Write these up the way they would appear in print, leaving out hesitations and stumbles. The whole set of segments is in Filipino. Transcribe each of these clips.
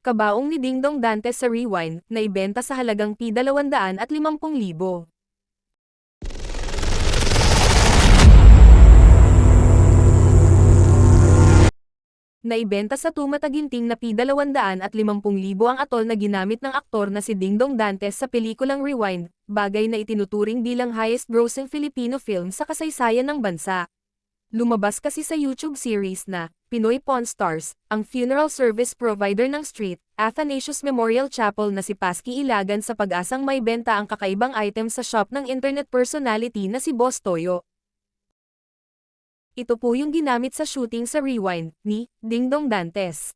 Kabaong ni Dingdong Dantes sa Rewind, na ibenta sa halagang P250,000. Naibenta sa tumataginting na P250,000 ang atol na ginamit ng aktor na si Dingdong Dantes sa pelikulang Rewind, bagay na itinuturing bilang highest-grossing Filipino film sa kasaysayan ng bansa. Lumabas kasi sa YouTube series na Pinoy Pawn Stars, ang funeral service provider ng Street, Athanasius Memorial Chapel na si Pasky Ilagan sa pag-asang may benta ang kakaibang item sa shop ng internet personality na si Boss Toyo. Ito po yung ginamit sa shooting sa Rewind ni Dingdong Dantes.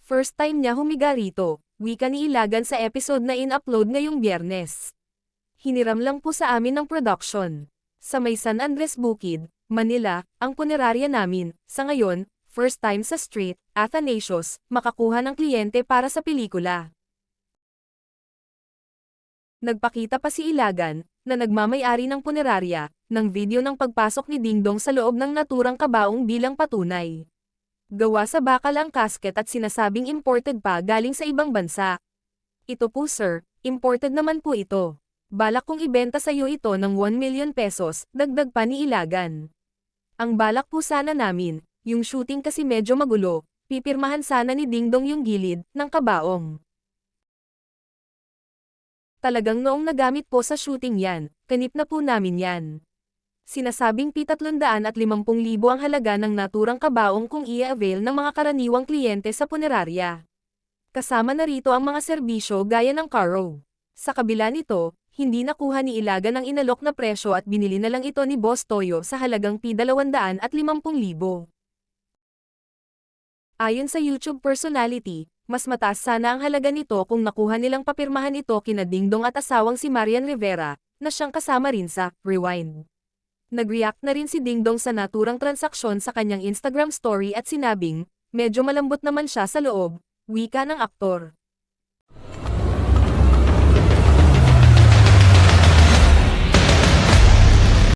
First time niya humiga rito, wika ni Ilagan sa episode na in-upload ngayong Biyernes. Hiniram lang po sa amin ng production. Sa may San Andres Bukid, Manila, ang punerarya namin, sa ngayon, first time sa Street, Athanasius, makakuha ng kliyente para sa pelikula. Nagpakita pa si Ilagan, na nagmamay-ari ng punerarya, ng video ng pagpasok ni Dingdong sa loob ng naturang kabaong bilang patunay. Gawa sa bakal ang casket at sinasabing imported pa galing sa ibang bansa. Ito po sir, imported naman po ito. Balak kong ibenta sa iyo ito ng 1 million pesos, dagdag pa ni Ilagan. Ang balak po sana namin, yung shooting kasi medyo magulo, pipirmahan sana ni Dingdong yung gilid ng kabaong. Talagang noong nagamit po sa shooting yan, kanip na po namin yan. Sinasabing P350,000 ang halaga ng naturang kabaong kung i-avail ng mga karaniwang kliyente sa punerarya. Kasama na rito ang mga serbisyo gaya ng car-o. Sa kabila nito, hindi nakuha ni Ilagan ang inalok na presyo at binili na lang ito ni Boss Toyo sa halagang P250,000. Ayon sa YouTube personality, mas mataas sana ang halaga nito kung nakuha nilang papirmahan ito kina Dingdong at asawang si Marian Rivera, na siyang kasama rin sa Rewind. Nag-react na rin si Dingdong sa naturang transaksyon sa kanyang Instagram story at sinabing, medyo malambot naman siya sa loob, wika ng aktor.